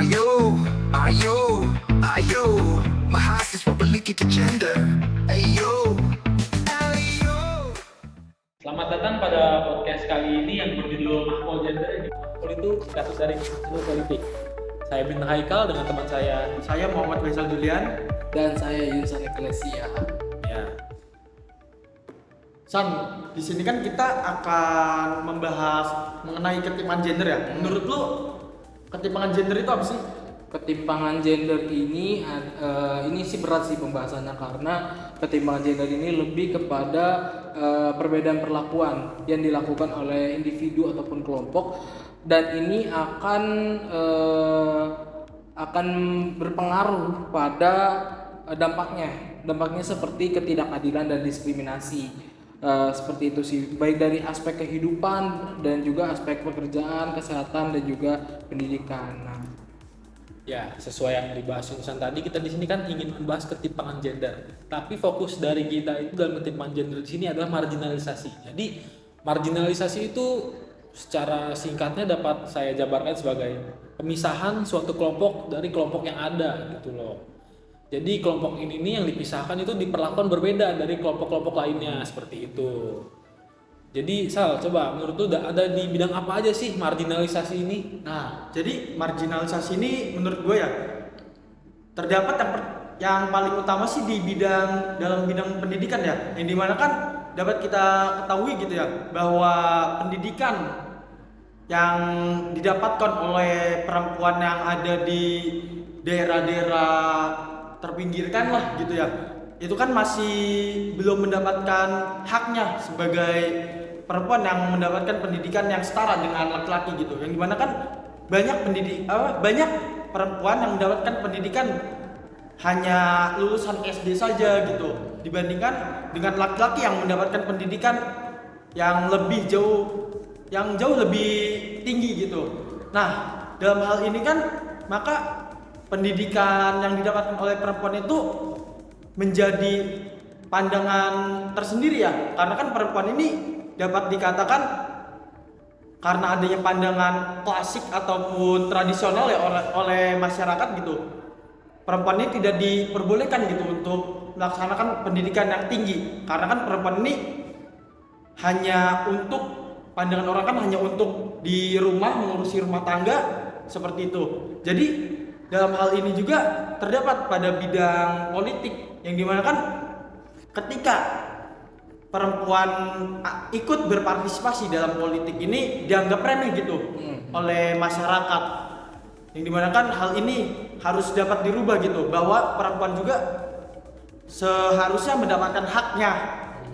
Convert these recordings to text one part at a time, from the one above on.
Ayo, mahasiswa pendidik gender. Ayo. Selamat datang pada podcast kali ini yang berjudul Mahpol Gender. Mahpol itu kasus dari ilmu politik. Saya Bintang Haikal dengan teman saya. Saya Muhammad Faisal Julian. Dan saya Yunsan Eklesia. Ya. San, di sini kan kita akan membahas mengenai ketimpangan gender ya. Menurut lu ketimpangan gender itu apa sih? Ketimpangan gender ini sih berat sih pembahasannya, karena ketimpangan gender ini lebih kepada perbedaan perlakuan yang dilakukan oleh individu ataupun kelompok, dan ini akan berpengaruh pada dampaknya seperti ketidakadilan dan diskriminasi. Seperti itu sih, baik dari aspek kehidupan dan juga aspek pekerjaan, kesehatan dan juga pendidikan. Ya, sesuai yang dibahas Yunsan tadi, kita di sini kan ingin membahas ketimpangan gender. Tapi fokus dari kita itu dalam ketimpangan gender di sini adalah marginalisasi. Jadi, marginalisasi itu secara singkatnya dapat saya jabarkan sebagai pemisahan suatu kelompok dari kelompok yang ada gitu loh. Jadi kelompok ini nih yang dipisahkan itu diperlakukan berbeda dari kelompok-kelompok lainnya, seperti itu. Jadi Sal, coba menurut lu ada di bidang apa aja sih marginalisasi ini? Nah, jadi marginalisasi ini menurut gue ya terdapat yang paling utama sih dalam bidang pendidikan ya, yang dimana kan dapat kita ketahui gitu ya, bahwa pendidikan yang didapatkan oleh perempuan yang ada di daerah-daerah terpinggirkan lah gitu ya, itu kan masih belum mendapatkan haknya sebagai perempuan yang mendapatkan pendidikan yang setara dengan laki-laki gitu, yang dimana kan banyak perempuan yang mendapatkan pendidikan hanya lulusan SD saja gitu, dibandingkan dengan laki-laki yang mendapatkan pendidikan yang jauh lebih tinggi gitu. Nah, dalam hal ini kan maka pendidikan yang didapatkan oleh perempuan itu menjadi pandangan tersendiri ya, karena kan perempuan ini dapat dikatakan karena adanya pandangan klasik ataupun tradisional ya oleh masyarakat gitu, perempuan ini tidak diperbolehkan gitu untuk melaksanakan pendidikan yang tinggi, karena kan perempuan ini hanya untuk pandangan orang kan hanya untuk di rumah mengurusi rumah tangga seperti itu. Jadi dalam hal ini juga terdapat pada bidang politik, yang dimana kan ketika perempuan ikut berpartisipasi dalam politik ini dianggap remeh gitu oleh masyarakat, yang dimana kan hal ini harus dapat dirubah gitu, bahwa perempuan juga seharusnya mendapatkan haknya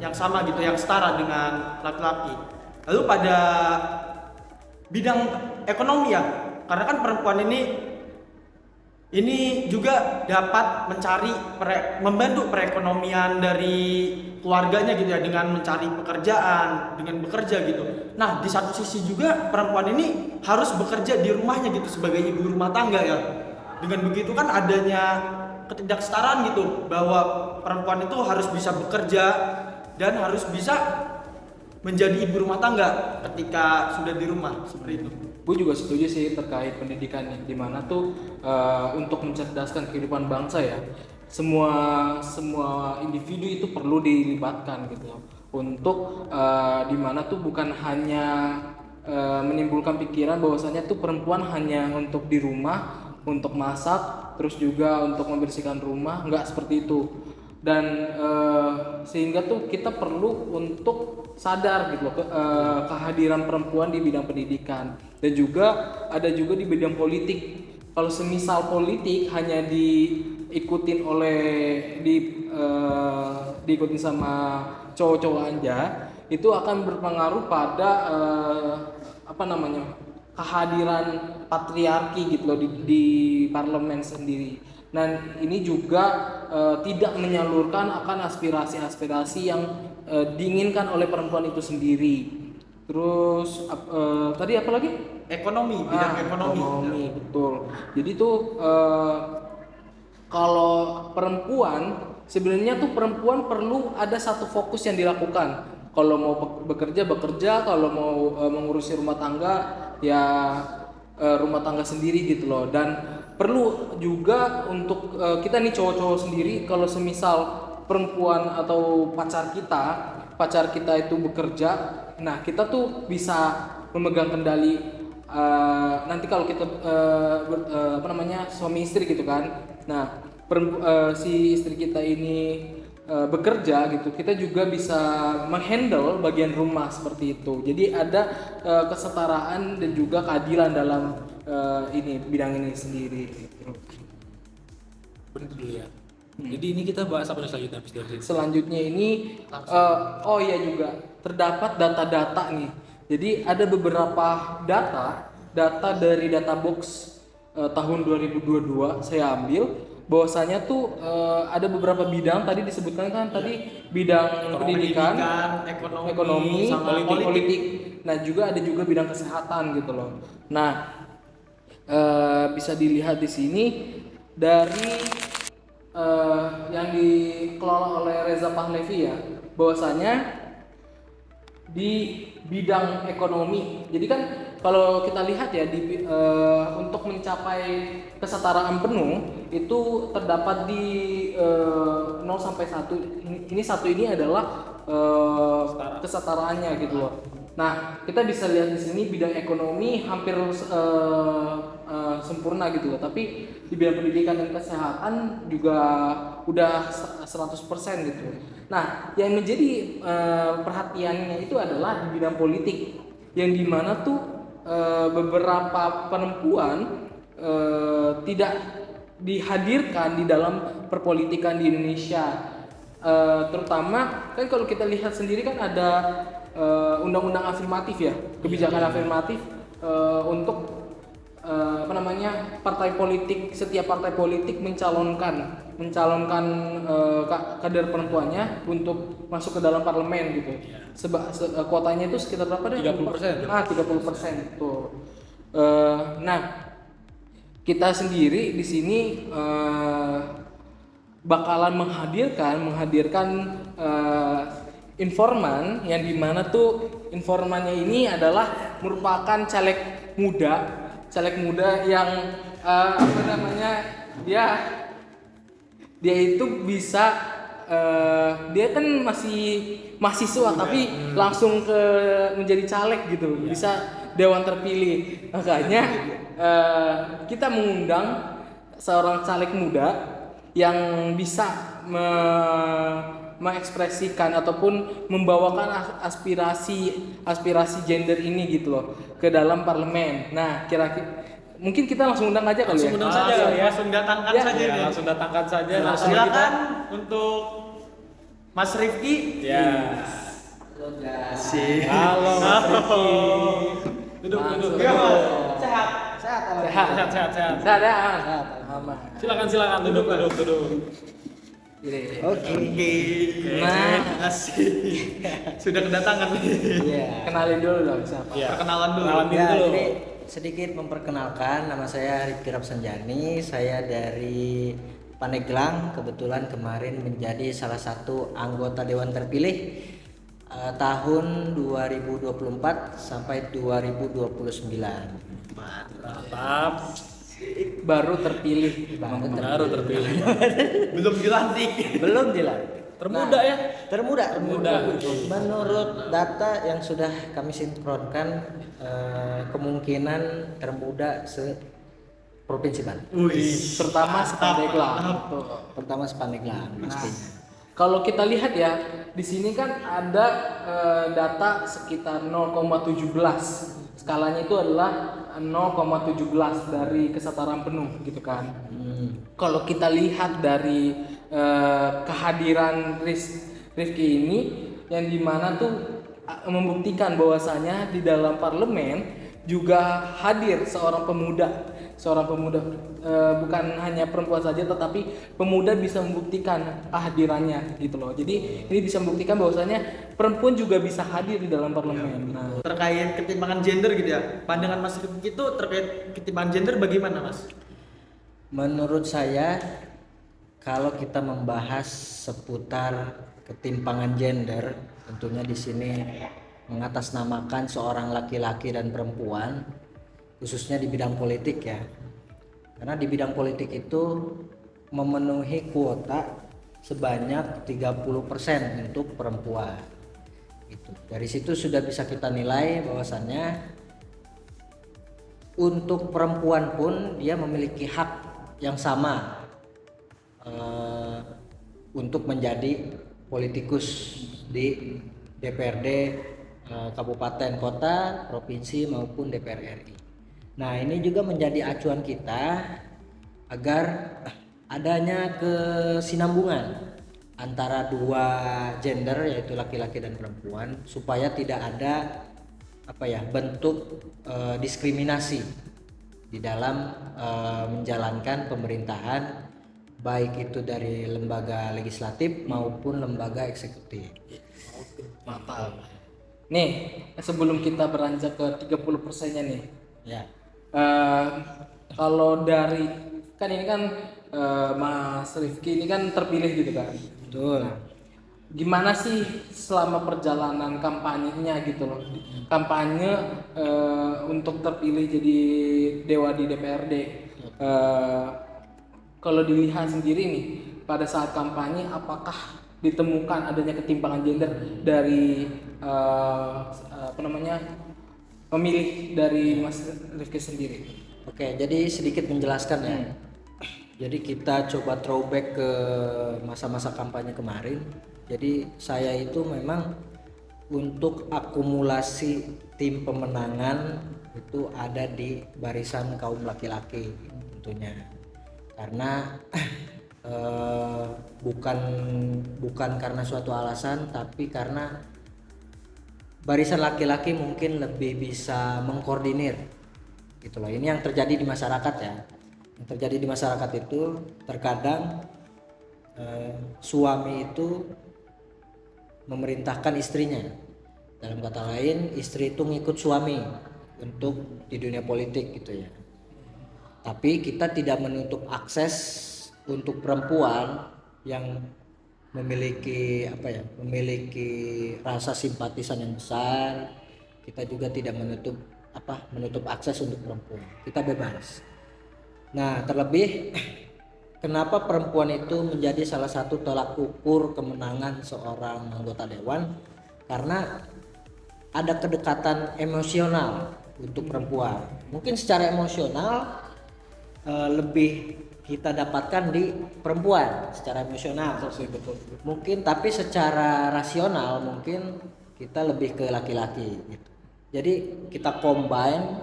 yang sama gitu, yang setara dengan laki-laki. Lalu pada bidang ekonomi ya, karena kan perempuan ini juga dapat membantu perekonomian dari keluarganya gitu ya, dengan mencari pekerjaan, dengan bekerja gitu. Nah, di satu sisi juga perempuan ini harus bekerja di rumahnya gitu sebagai ibu rumah tangga ya. Dengan begitu kan adanya ketidaksetaraan gitu, bahwa perempuan itu harus bisa bekerja dan harus bisa menjadi ibu rumah tangga ketika sudah di rumah, seperti itu. Gue juga setuju sih terkait pendidikan nih, dimana tuh untuk mencerdaskan kehidupan bangsa ya, semua individu itu perlu dilibatkan gitu loh, untuk dimana tuh bukan hanya menimbulkan pikiran bahwasanya tuh perempuan hanya untuk di rumah, untuk masak, terus juga untuk membersihkan rumah, nggak seperti itu. Dan sehingga tuh kita perlu untuk sadar gitu loh, kehadiran perempuan di bidang pendidikan, dan juga ada juga di bidang politik. Kalau semisal politik hanya diikutin sama cowok-cowok aja, itu akan berpengaruh pada kehadiran patriarki gitu loh di parlemen sendiri. Dan ini juga tidak menyalurkan akan aspirasi-aspirasi yang diinginkan oleh perempuan itu sendiri. Terus tadi apa lagi? Bidang ekonomi. Betul. Jadi tuh kalau perempuan, sebenarnya tuh perempuan perlu ada satu fokus yang dilakukan. Kalau mau bekerja, kalau mau mengurusi rumah tangga ya rumah tangga sendiri gitu loh. Dan perlu juga untuk kita nih cowok-cowok sendiri, kalau semisal perempuan atau pacar kita itu bekerja, nah kita tuh bisa memegang kendali nanti kalau kita suami istri gitu kan. Nah si istri kita ini bekerja gitu, kita juga bisa menghandle bagian rumah seperti itu. Jadi ada kesetaraan dan juga keadilan dalam bidang ini sendiri gitu. Bener dulu ya. Jadi ini kita bahas apa nih selanjutnya habis dari sini? Selanjutnya ini oh iya juga terdapat data-data nih. Jadi ada beberapa data dari Databox tahun 2022 saya ambil, bahwasanya tuh ada beberapa bidang tadi disebutkan kan tadi bidang pendidikan, ekonomi, sama politik. Nah juga ada juga bidang kesehatan gitu loh. Nah bisa dilihat di sini dari yang dikelola oleh Reza Pahlavi ya, bahwasanya di bidang ekonomi. Jadi kan kalau kita lihat ya untuk mencapai kesetaraan penuh itu terdapat di 0 sampai 1. Ini satu ini adalah kesetaraannya gitu loh. Nah, kita bisa lihat di sini bidang ekonomi hampir sempurna gitu loh. Tapi di bidang pendidikan dan kesehatan juga udah 100% gitu. Nah, yang menjadi perhatiannya itu adalah di bidang politik, yang dimana tuh beberapa perempuan tidak dihadirkan di dalam perpolitikan di Indonesia. Terutama kan kalau kita lihat sendiri kan ada undang-undang afirmatif ya, kebijakan afirmatif untuk partai politik, setiap partai politik mencalonkan kader perempuannya untuk masuk ke dalam parlemen gitu. Kuotanya itu sekitar berapa deh? 30%. 30% tuh. Nah, kita sendiri di sini bakalan menghadirkan informan, yang dimana tuh informannya ini adalah merupakan caleg muda yang dia itu bisa dia kan masih mahasiswa tapi langsung menjadi caleg gitu, bisa dewan terpilih. Makanya kita mengundang seorang caleg muda yang bisa mengekspresikan ataupun membawakan aspirasi gender ini gitu loh ke dalam parlemen. Nah, kira-kira mungkin kita langsung undang aja kali ya. Undang saja ya. Langsung datangkan Ya, saja nih. Langsung datangkan saja. Nah, Langsung silakan untuk Mas Rifki. Ya. Sih. Halo Mas Rifki. Duduk. Ya, Mas. Sehat. Sehat. Sehat ya. Aman. Silakan duduk. Gini. Oke. Nah. Asik. Sudah kedatangan nih. Iya. Kenalin dulu dong siapa. Ya. Perkenalan dulu. Kenalan Ya, dulu. jadi sedikit memperkenalkan, nama saya Rifki Rapsanjani, saya dari Pandeglang, kebetulan kemarin menjadi salah satu anggota Dewan Terpilih tahun 2024 sampai 2029. Mantap. Baru terpilih. Baru terpilih. Belum dilantik. Belum jelas. Termuda ya. Termuda. Termuda. Menurut data yang sudah kami sinkronkan, kemungkinan termuda se-Provinsi Banten. Terutama Pandeglang. Pertama Pandeglang pastinya. Kalau kita lihat ya, di sini kan ada data sekitar 0,17. Skalanya itu adalah 0,17 dari kesetaraan penuh gitu kan. Kalau kita lihat dari kehadiran Rifki ini, yang dimana tuh membuktikan bahwasanya di dalam parlemen juga hadir seorang pemuda, bukan hanya perempuan saja tetapi pemuda bisa membuktikan kehadirannya gitu loh. Jadi ini bisa membuktikan bahwasanya perempuan juga bisa hadir di dalam parlemen. Nah, Terkait ketimpangan gender gitu ya. Pandangan Mas Rifki itu terkait ketimpangan gender bagaimana, Mas? Menurut saya, kalau kita membahas seputar ketimpangan gender, tentunya di sini mengatasnamakan seorang laki-laki dan perempuan. khususnya di bidang politik ya. Karena di bidang politik itu memenuhi kuota sebanyak 30% untuk perempuan. Gitu. Dari situ sudah bisa kita nilai bahwasannya untuk perempuan pun dia memiliki hak yang sama untuk menjadi politikus di DPRD kabupaten, kota, provinsi maupun DPR RI. Nah, ini juga menjadi acuan kita agar adanya kesinambungan antara dua gender yaitu laki-laki dan perempuan supaya tidak ada bentuk diskriminasi di dalam menjalankan pemerintahan baik itu dari lembaga legislatif maupun lembaga eksekutif. Mantap. Nih, sebelum kita beranjak ke 30%-nya nih. Ya. Kalau dari kan ini kan Mas Rifki ini kan terpilih gitu kan. Betul. Nah, gimana sih selama perjalanan kampanyenya gitu loh? Kampanye untuk terpilih jadi dewa di DPRD. Kalau dilihat sendiri nih pada saat kampanye apakah ditemukan adanya ketimpangan gender dari pemilih dari Mas Rifki sendiri? Oke, jadi sedikit menjelaskan ya. Jadi kita coba throwback ke masa-masa kampanye kemarin. Jadi saya itu memang untuk akumulasi tim pemenangan itu ada di barisan kaum laki-laki tentunya. Karena bukan karena suatu alasan, tapi karena barisan laki-laki mungkin lebih bisa mengkoordinir gitu loh. Ini yang terjadi di masyarakat ya. Yang terjadi di masyarakat itu terkadang suami itu memerintahkan istrinya. Dalam kata lain, istri itu ngikut suami untuk di dunia politik gitu ya. Tapi kita tidak menutup akses untuk perempuan yang memiliki rasa simpatisan yang besar. Kita juga tidak menutup akses untuk perempuan. Kita bebas. Nah, terlebih kenapa perempuan itu menjadi salah satu tolak ukur kemenangan seorang anggota dewan? Karena ada kedekatan emosional untuk perempuan. Mungkin secara emosional lebih kita dapatkan di perempuan secara emosional. Mungkin, tapi secara rasional mungkin kita lebih ke laki-laki gitu. Jadi kita combine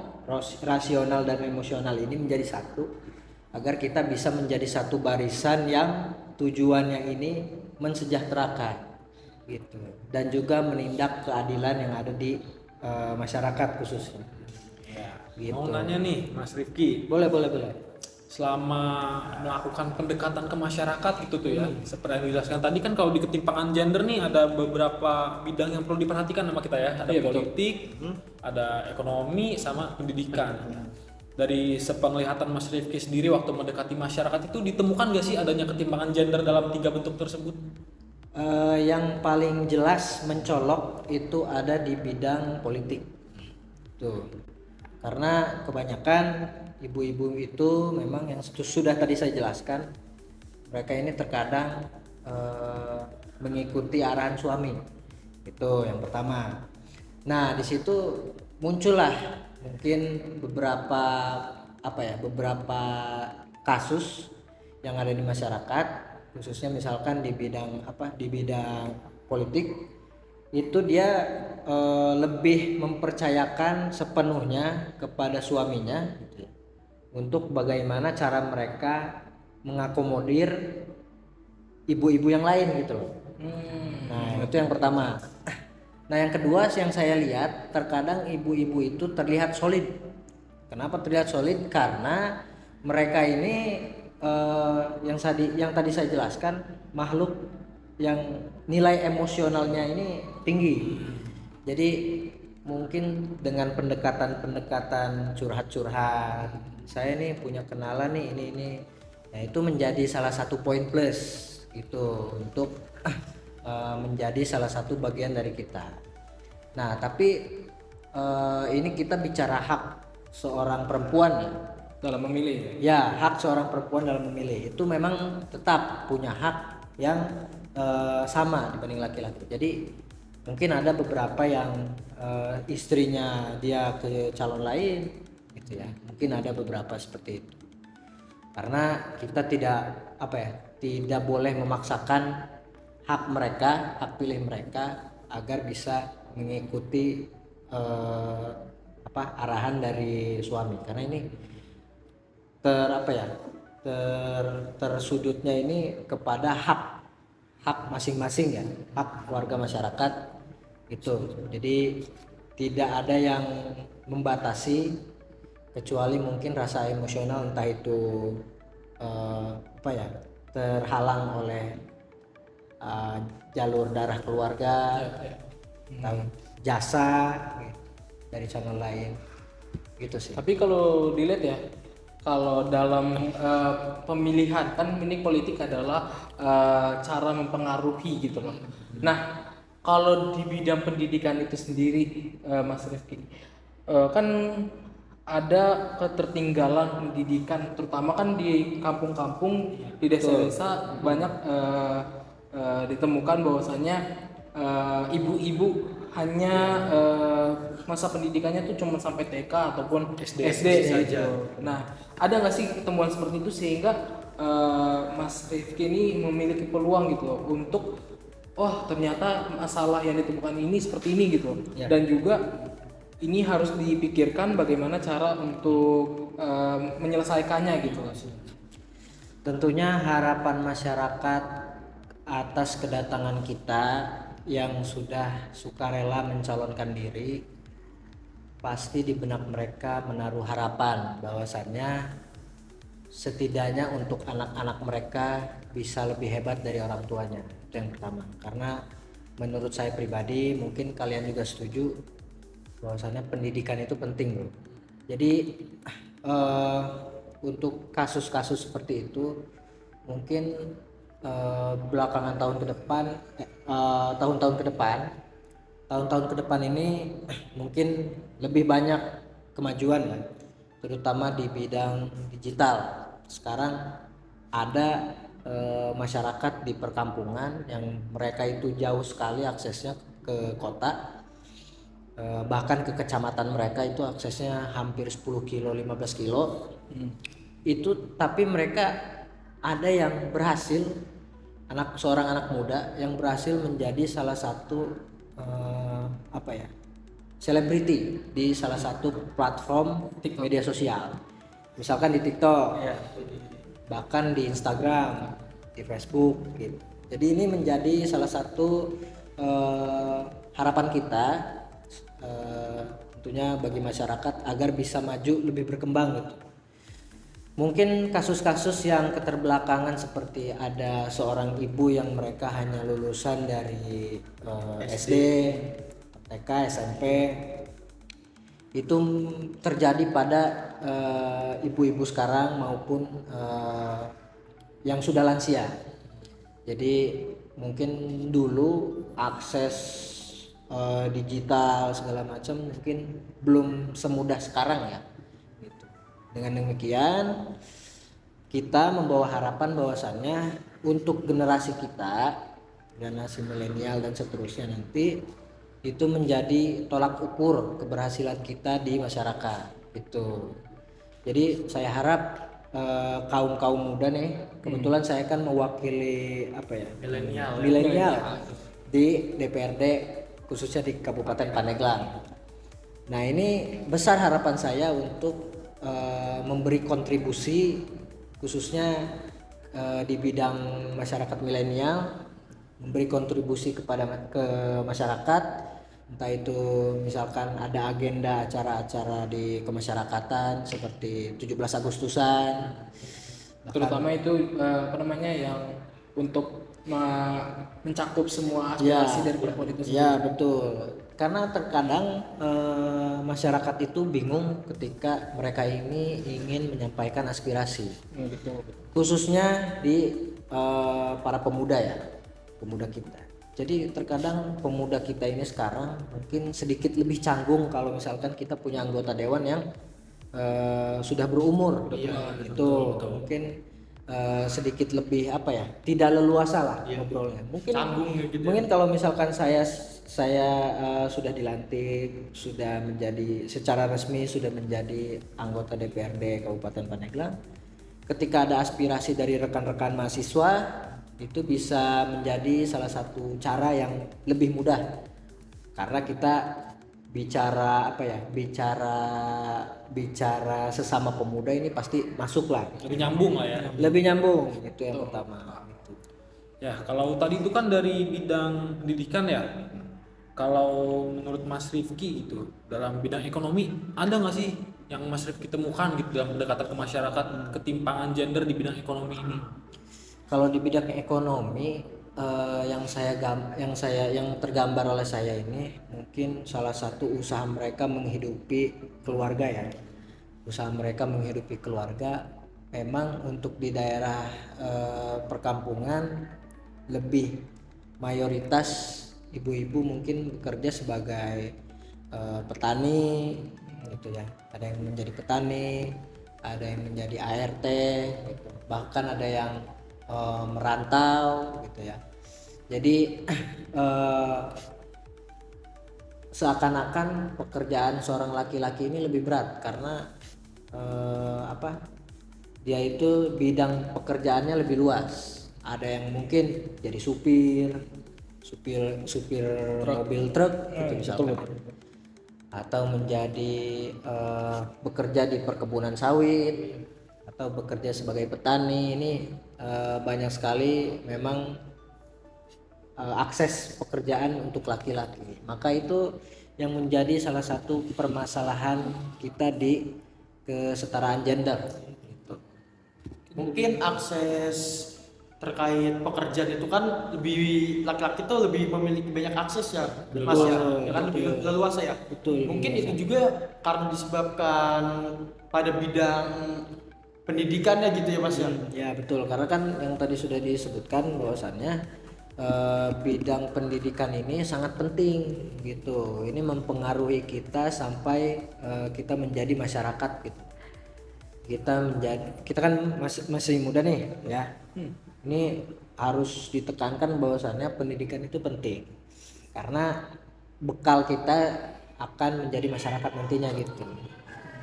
rasional dan emosional ini menjadi satu agar kita bisa menjadi satu barisan yang tujuannya ini mensejahterakan gitu dan juga menindak keadilan yang ada di masyarakat khususnya. Ya. Gitu. Mau nanya nih Mas Rifki, Boleh. selama melakukan pendekatan ke masyarakat gitu tuh ya, seperti yang dijelaskan tadi kan kalau di ketimpangan gender nih ada beberapa bidang yang perlu diperhatikan sama kita ya, ada politik, ada ekonomi sama pendidikan. Dari sepenglihatan Mas Rifki sendiri waktu mendekati masyarakat itu ditemukan gak sih adanya ketimpangan gender dalam 3 bentuk tersebut? Yang paling jelas mencolok itu ada di bidang politik tuh, karena kebanyakan ibu-ibu itu memang yang sudah tadi saya jelaskan, mereka ini terkadang mengikuti arahan suami, itu yang pertama. Nah, di situ muncullah mungkin beberapa kasus yang ada di masyarakat, khususnya misalkan di bidang politik itu dia lebih mempercayakan sepenuhnya kepada suaminya gitu ya, untuk bagaimana cara mereka mengakomodir ibu-ibu yang lain gitu loh. Nah, itu yang pertama. Nah, yang kedua yang saya lihat terkadang ibu-ibu itu terlihat solid. Kenapa terlihat solid? Karena mereka ini yang tadi saya jelaskan, makhluk yang nilai emosionalnya ini tinggi. Jadi mungkin dengan pendekatan curhat-curhat, saya nih punya kenalan nih ini. Nah, itu menjadi salah satu poin plus itu untuk menjadi salah satu bagian dari kita. Nah, tapi ini kita bicara hak seorang perempuan ya, dalam memilih. ya hak seorang perempuan dalam memilih itu memang tetap punya hak yang sama dibanding laki-laki. Jadi mungkin ada beberapa yang istrinya dia ke calon lain gitu ya, mungkin ada beberapa seperti itu, karena kita tidak tidak boleh memaksakan hak mereka, hak pilih mereka agar bisa mengikuti arahan dari suami, karena ini tersudutnya ini kepada hak masing-masing ya, hak warga masyarakat itu. Jadi tidak ada yang membatasi kecuali mungkin rasa emosional, entah itu terhalang oleh jalur darah keluarga atau jasa dari channel lain gitu sih. Tapi kalau dilihat ya, kalau dalam pemilihan kan ini politik adalah cara mempengaruhi gitu loh. Nah, kalau di bidang pendidikan itu sendiri, Mas Rifki, kan ada ketertinggalan pendidikan, terutama kan di kampung-kampung, di desa-desa banyak ditemukan bahwasanya ibu-ibu hanya masa pendidikannya tuh cuma sampai TK ataupun SD saja. Nah, ada nggak sih temuan seperti itu sehingga Mas Rifki ini memiliki peluang gitu loh untuk ternyata masalah yang ditemukan ini seperti ini gitu Ya. Dan juga ini harus dipikirkan bagaimana cara untuk menyelesaikannya gitu loh. Tentunya harapan masyarakat atas kedatangan kita yang sudah sukarela mencalonkan diri, pasti di benak mereka menaruh harapan bahwasannya setidaknya untuk anak-anak mereka bisa lebih hebat dari orang tuanya. Itu yang pertama, karena menurut saya pribadi, mungkin kalian juga setuju bahwasannya pendidikan itu penting bro. Jadi untuk kasus-kasus seperti itu mungkin belakangan tahun ke depan, tahun-tahun ke depan ini mungkin lebih banyak kemajuan ya, terutama di bidang digital. Sekarang ada masyarakat di perkampungan yang mereka itu jauh sekali aksesnya ke kota, bahkan ke kecamatan mereka itu aksesnya hampir 10 kilo, 15 kilo. Itu tapi mereka ada yang berhasil, seorang anak muda yang berhasil menjadi salah satu selebriti di salah satu platform media sosial, misalkan di TikTok, bahkan di Instagram, di Facebook gitu. Jadi ini menjadi salah satu harapan kita tentunya bagi masyarakat agar bisa maju lebih berkembang gitu. Mungkin kasus-kasus yang keterbelakangan seperti ada seorang ibu yang mereka hanya lulusan dari SD, TK, SMP, itu terjadi pada ibu-ibu sekarang maupun yang sudah lansia. Jadi mungkin dulu akses digital segala macam mungkin belum semudah sekarang ya. Dengan demikian kita membawa harapan bahwasannya untuk generasi kita, generasi milenial dan seterusnya nanti itu menjadi tolak ukur keberhasilan kita di masyarakat itu. Jadi saya harap kaum muda nih, kebetulan saya kan mewakili milenial di DPRD khususnya di Kabupaten Pandeglang. Nah ini besar harapan saya untuk memberi kontribusi khususnya di bidang masyarakat milenial, memberi kontribusi ke masyarakat, entah itu misalkan ada agenda acara-acara di kemasyarakatan seperti 17 Agustusan, terutama itu yang untuk mencakup semua aspirasi dari perempuan itu sendiri. Ya betul, karena terkadang masyarakat itu bingung ketika mereka ini ingin menyampaikan aspirasi, Betul. khususnya di para pemuda ya, pemuda kita. Jadi terkadang pemuda kita ini sekarang mungkin sedikit lebih canggung kalau misalkan kita punya anggota dewan yang sudah berumur, itu mungkin sedikit lebih apa ya, tidak leluasa lah ngobrolnya. Mungkin Canggung gitu. mungkin kalau misalkan saya sudah dilantik, sudah menjadi secara resmi sudah menjadi anggota DPRD Kabupaten Pandeglang, ketika ada aspirasi dari rekan-rekan mahasiswa, itu bisa menjadi salah satu cara yang lebih mudah, karena kita bicara apa ya, bicara sesama pemuda ini pasti masuk lah, Lebih nyambung lah ya. lebih nyambung, itu yang pertama gitu. Ya, kalau tadi itu kan dari bidang pendidikan ya. Kalau menurut Mas Rifki itu dalam bidang ekonomi ada nggak sih yang Mas Rifki temukan gitu dalam pendekatan ke masyarakat ketimpangan gender di bidang ekonomi ini? Kalau di bidang ekonomi yang tergambar oleh saya ini mungkin salah satu usaha mereka menghidupi keluarga ya. Usaha mereka menghidupi keluarga memang untuk di daerah perkampungan lebih mayoritas ibu-ibu mungkin bekerja sebagai petani gitu ya. Ada yang menjadi petani, ada yang menjadi ART gitu. Bahkan ada yang merantau gitu ya. Jadi seakan-akan pekerjaan seorang laki-laki ini lebih berat karena dia itu bidang pekerjaannya lebih luas. Ada yang mungkin jadi supir mobil truk gitu misalkan, atau menjadi bekerja di perkebunan sawit, atau bekerja sebagai petani. Ini banyak sekali memang akses pekerjaan untuk laki-laki. Maka itu yang menjadi salah satu permasalahan kita di kesetaraan gender. Mungkin akses terkait pekerjaan itu kan lebih, laki-laki itu lebih memiliki banyak akses ya, Mas ya, kan lebih leluasa ya. Betul. Mungkin itu juga karena disebabkan pada bidang pendidikannya gitu ya, Mas ya. Ya betul, karena kan yang tadi sudah disebutkan bahwasannya bidang pendidikan ini sangat penting gitu. Ini mempengaruhi kita sampai kita menjadi masyarakat gitu. Kita kan masih muda nih ya. Ini harus ditekankan bahwasannya pendidikan itu penting karena bekal kita akan menjadi masyarakat nantinya gitu.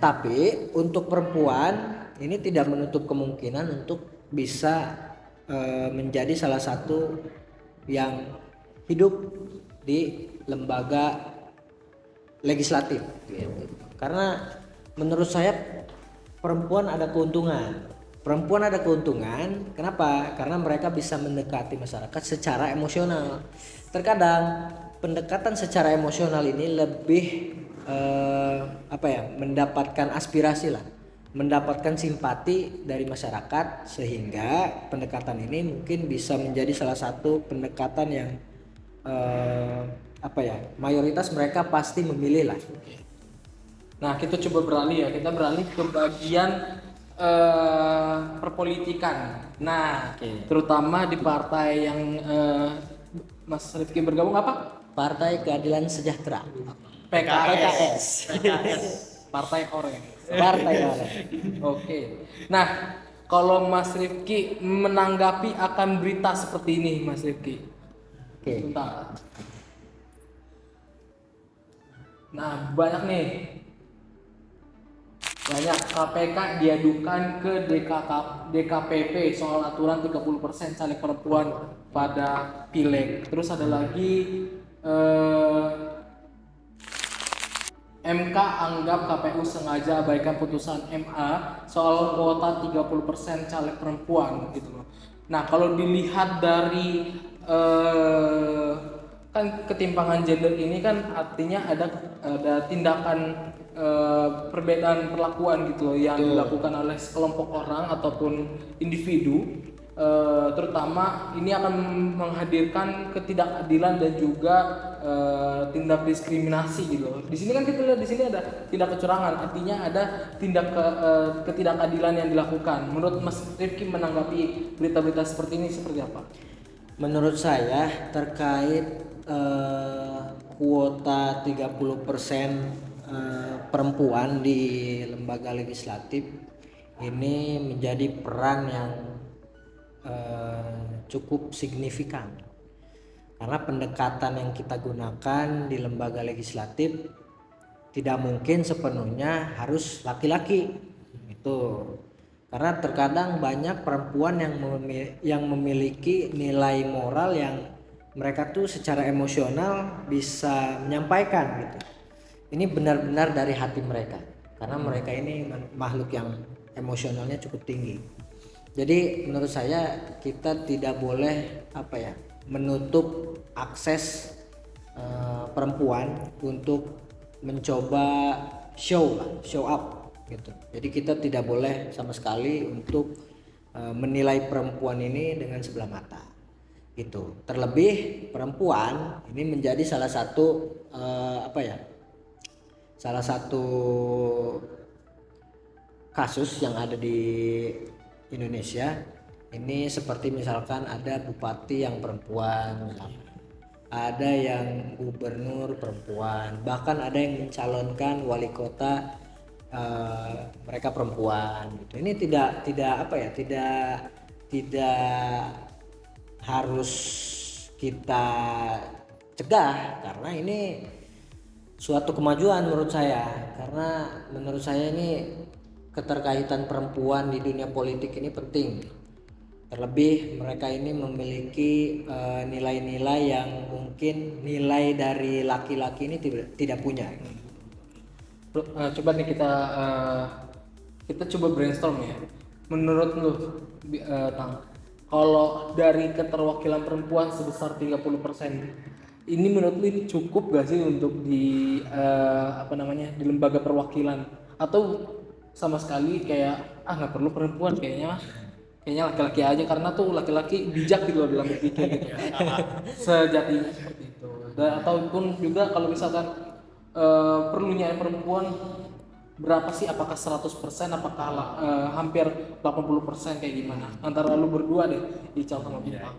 Tapi untuk perempuan ini tidak menutup kemungkinan untuk bisa menjadi salah satu yang hidup di lembaga legislatif gitu. Karena menurut saya perempuan ada keuntungan. Kenapa? Karena mereka bisa mendekati masyarakat secara emosional. Terkadang pendekatan secara emosional ini lebih mendapatkan aspirasi lah, mendapatkan simpati dari masyarakat, sehingga pendekatan ini mungkin bisa menjadi salah satu pendekatan yang mayoritas mereka pasti memilih lah. Nah, kita coba beralih ke bagian perpolitikan. Nah, terutama di partai yang Mas Rifki bergabung apa? Partai Keadilan Sejahtera. PKS. Partai Orange. Partai Orange. Oke. Nah, kalau Mas Rifki menanggapi akan berita seperti ini, Mas Rifki. Oke. Bentar. Nah, banyak KPK diadukan ke DKPP soal aturan 30% caleg perempuan pada pileg. Terus ada lagi MK anggap KPU sengaja abaikan putusan MA soal kuota 30% caleg perempuan gitu loh. Nah, kalau dilihat dari kan ketimpangan gender ini kan artinya ada tindakan perbedaan perlakuan gitu loh yang dilakukan oleh sekelompok orang ataupun individu, terutama ini akan menghadirkan ketidakadilan dan juga tindak diskriminasi gitu loh. Di sini kan kita lihat di sini ada tindak kecurangan, artinya ada tindak ketidakadilan yang dilakukan. Menurut Mas Rifki menanggapi berita-berita seperti ini seperti apa? Menurut saya terkait kuota 30% perempuan di lembaga legislatif ini menjadi peran yang cukup signifikan, karena pendekatan yang kita gunakan di lembaga legislatif tidak mungkin sepenuhnya harus laki-laki itu, karena terkadang banyak perempuan yang memiliki nilai moral yang mereka tuh secara emosional bisa menyampaikan gitu. Ini benar-benar dari hati mereka, karena mereka ini makhluk yang emosionalnya cukup tinggi. Jadi menurut saya kita tidak boleh menutup akses perempuan untuk mencoba show up gitu. Jadi kita tidak boleh sama sekali untuk menilai perempuan ini dengan sebelah mata gitu. Terlebih perempuan ini menjadi salah satu salah satu kasus yang ada di Indonesia ini, seperti misalkan ada bupati yang perempuan, ada yang gubernur perempuan, bahkan ada yang mencalonkan wali kota mereka perempuan gitu. Ini tidak harus kita cegah, karena ini suatu kemajuan menurut saya, karena menurut saya ini keterkaitan perempuan di dunia politik ini penting. Terlebih mereka ini memiliki nilai-nilai yang mungkin nilai dari laki-laki ini tidak punya. Coba nih kita coba brainstorm ya. Menurut lu Tang, kalau dari keterwakilan perempuan sebesar 30%, ini menurut lu ini cukup gak sih untuk di di lembaga perwakilan, atau sama sekali kayak nggak perlu perempuan, kayaknya laki-laki aja, karena tuh laki-laki bijak gitu loh dalam berpikir gitu. Sejatinya seperti itu. Dan ataupun juga kalau misalkan perlunya perempuan berapa sih, apakah 100%, apakah hampir 80%, kayak gimana antara lu berdua deh, Ical sama Bintang?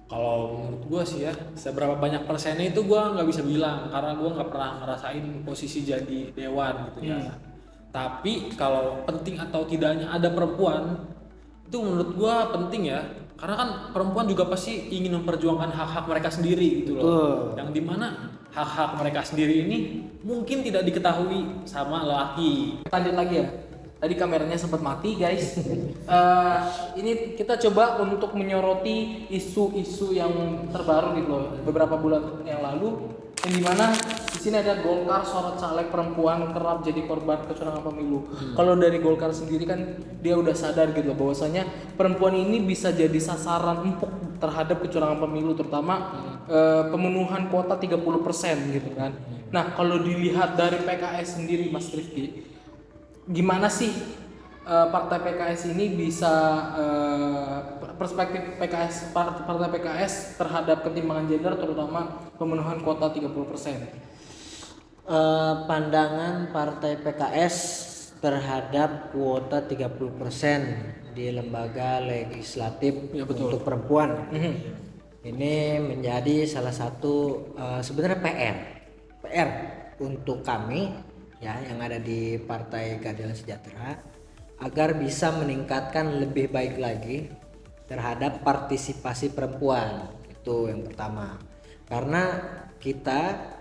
Kalau menurut gue sih ya, seberapa banyak persennya itu gue nggak bisa bilang, karena gue nggak pernah ngerasain posisi jadi dewan gitu ya. Tapi kalau penting atau tidaknya ada perempuan, itu menurut gue penting ya, karena kan perempuan juga pasti ingin memperjuangkan hak-hak mereka sendiri gitu loh. Yang dimana hak-hak mereka sendiri ini mungkin tidak diketahui sama lelaki. Lanjut lagi ya. Tadi kameranya sempat mati guys. Ini kita coba untuk menyoroti isu-isu yang terbaru gitu loh, beberapa bulan yang lalu, yang dimana di sini ada Golkar sorot caleg perempuan kerap jadi korban kecurangan pemilu. Kalau dari Golkar sendiri kan dia udah sadar gitu loh, bahwasanya perempuan ini bisa jadi sasaran empuk terhadap kecurangan pemilu, terutama pemenuhan kuota 30% gitu kan. Nah kalau dilihat dari PKS sendiri Mas Rifki, gimana sih partai PKS ini bisa perspektif partai PKS terhadap ketimpangan gender, terutama pemenuhan kuota 30%? Pandangan partai PKS terhadap kuota 30% di lembaga legislatif untuk perempuan ini menjadi salah satu sebenarnya PR untuk kami ya yang ada di Partai Keadilan Sejahtera, agar bisa meningkatkan lebih baik lagi terhadap partisipasi perempuan. Itu yang pertama, karena kita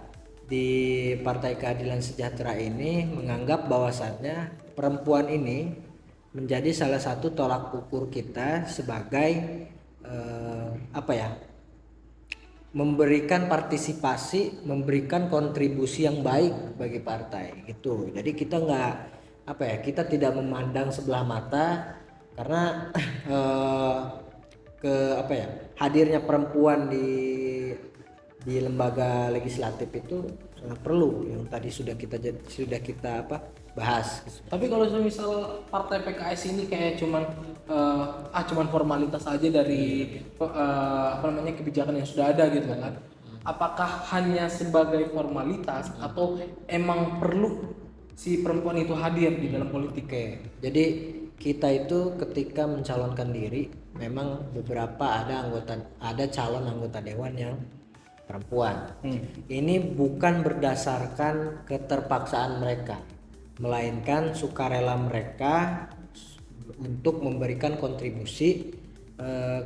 di Partai Keadilan Sejahtera ini menganggap bahwasannya perempuan ini menjadi salah satu tolak ukur kita sebagai memberikan partisipasi, memberikan kontribusi yang baik bagi partai gitu. Jadi kita kita tidak memandang sebelah mata, karena hadirnya perempuan di lembaga legislatif itu sangat perlu, yang tadi sudah kita bahas. Tapi kalau misal partai PKS ini kayak cuman formalitas aja dari kebijakan yang sudah ada gitu kan, apakah hanya sebagai formalitas atau emang perlu si perempuan itu hadir di dalam politik? Jadi kita itu ketika mencalonkan diri, memang beberapa ada calon anggota dewan yang perempuan. Ini bukan berdasarkan keterpaksaan mereka, melainkan sukarela mereka untuk memberikan kontribusi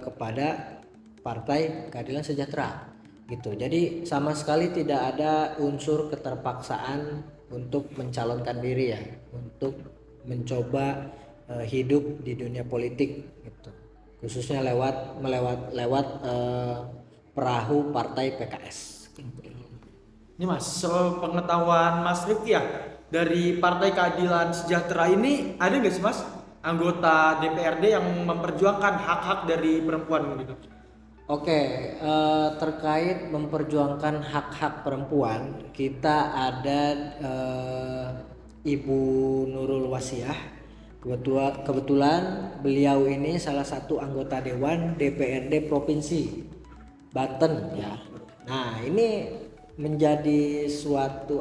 kepada Partai Keadilan Sejahtera gitu. Jadi sama sekali tidak ada unsur keterpaksaan untuk mencalonkan diri ya, untuk mencoba hidup di dunia politik gitu, khususnya lewat perahu partai PKS. Ini Mas, sepengetahuan Mas Rifki ya, dari Partai Keadilan Sejahtera ini ada nggak sih Mas anggota DPRD yang memperjuangkan hak-hak dari perempuan gitu? Oke, terkait memperjuangkan hak-hak perempuan, kita ada Ibu Nurul Wasiah. Kebetulan beliau ini salah satu anggota Dewan DPRD Provinsi Banten ya. Nah, ini menjadi suatu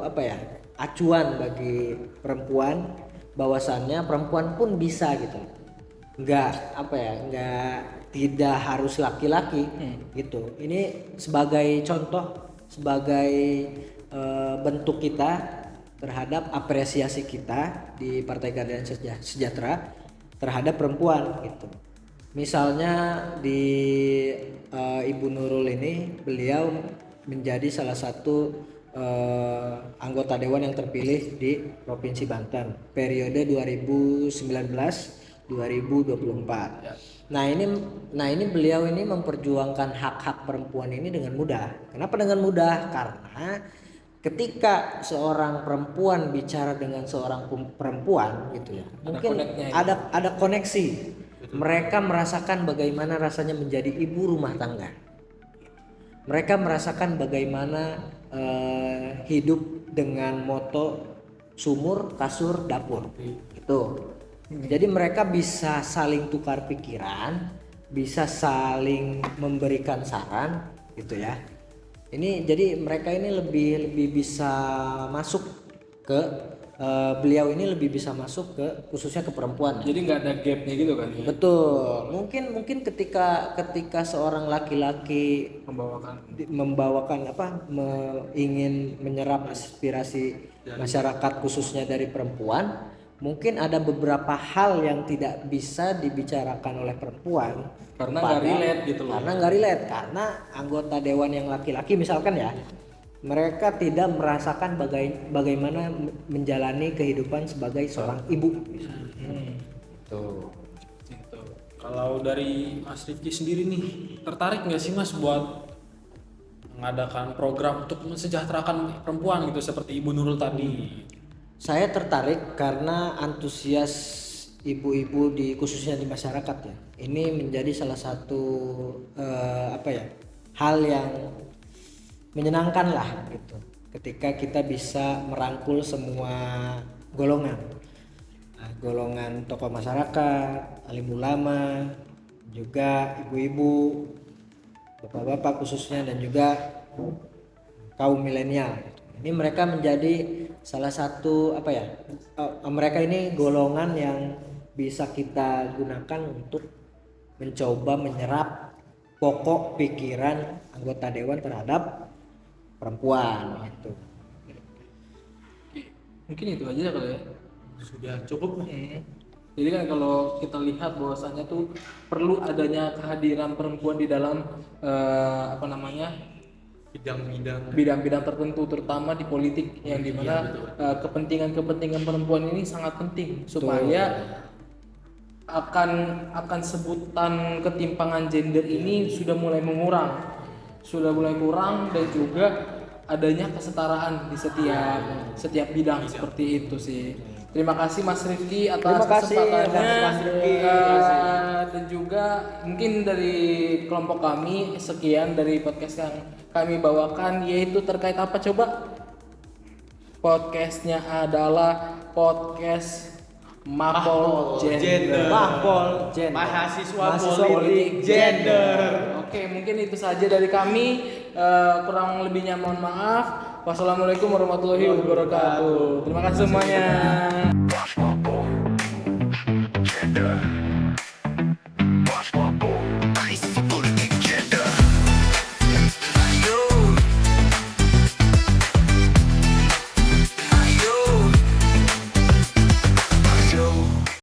acuan bagi perempuan, bahwasannya perempuan pun bisa gitu. Nggak tidak harus laki-laki gitu. Ini sebagai contoh, sebagai bentuk kita terhadap apresiasi kita di Partai Keadilan Sejahtera terhadap perempuan gitu. Misalnya di Ibu Nurul ini, beliau menjadi salah satu anggota dewan yang terpilih di Provinsi Banten periode 2019-2024. Nah ini beliau ini memperjuangkan hak-hak perempuan ini dengan mudah. Kenapa dengan mudah? Karena ketika seorang perempuan bicara dengan seorang perempuan gitu ya, mungkin ada koneksi. Mereka merasakan bagaimana rasanya menjadi ibu rumah tangga. Mereka merasakan bagaimana hidup dengan moto sumur, kasur, dapur. Gitu. Jadi mereka bisa saling tukar pikiran, bisa saling memberikan saran gitu ya. Ini jadi mereka ini lebih bisa masuk ke beliau ini lebih bisa masuk ke khususnya ke perempuan. Jadi nggak ada gapnya gitu kan? Ya? Betul. Mungkin ketika seorang laki-laki membawakan ingin menyerap aspirasi masyarakat khususnya dari perempuan, mungkin ada beberapa hal yang tidak bisa dibicarakan oleh perempuan karena nggak relate gitu loh. Karena nggak relate, karena anggota dewan yang laki-laki misalkan ya, mereka tidak merasakan bagaimana menjalani kehidupan sebagai seorang ibu. Tuh. Gitu. Kalau dari Mas Rifki sendiri nih, tertarik nggak sih Mas buat mengadakan program untuk mensejahterakan perempuan gitu seperti Ibu Nurul tadi? Saya tertarik karena antusias ibu-ibu khususnya di masyarakat ya. Ini menjadi salah satu hal yang menyenangkan lah gitu. Ketika kita bisa merangkul semua golongan. Golongan tokoh masyarakat, alim ulama, juga ibu-ibu, bapak-bapak khususnya, dan juga kaum milenial. Ini mereka menjadi salah satu mereka ini golongan yang bisa kita gunakan untuk mencoba menyerap pokok pikiran anggota dewan terhadap perempuan gitu. Mungkin itu aja kali ya. Sudah cukup nih. Jadi kan kalau kita lihat bahwasannya tuh perlu adanya kehadiran perempuan di dalam bidang-bidang tertentu, terutama di politik yang dimana kepentingan perempuan ini sangat penting supaya akan sebutan ketimpangan gender ini sudah mulai kurang dan juga adanya kesetaraan di setiap bidang seperti itu sih. Terima kasih Mas Rifki atas kesempatannya. Dan juga mungkin dari kelompok kami sekian dari podcast yang kami bawakan, yaitu terkait apa coba? Podcastnya adalah podcast Mahpol Gender. Mahpol Gender. Mahasiswa politik gender. Oke, mungkin itu saja dari kami. Kurang lebihnya mohon maaf. Wassalamualaikum warahmatullahi wabarakatuh. Terima kasih semuanya. Gender.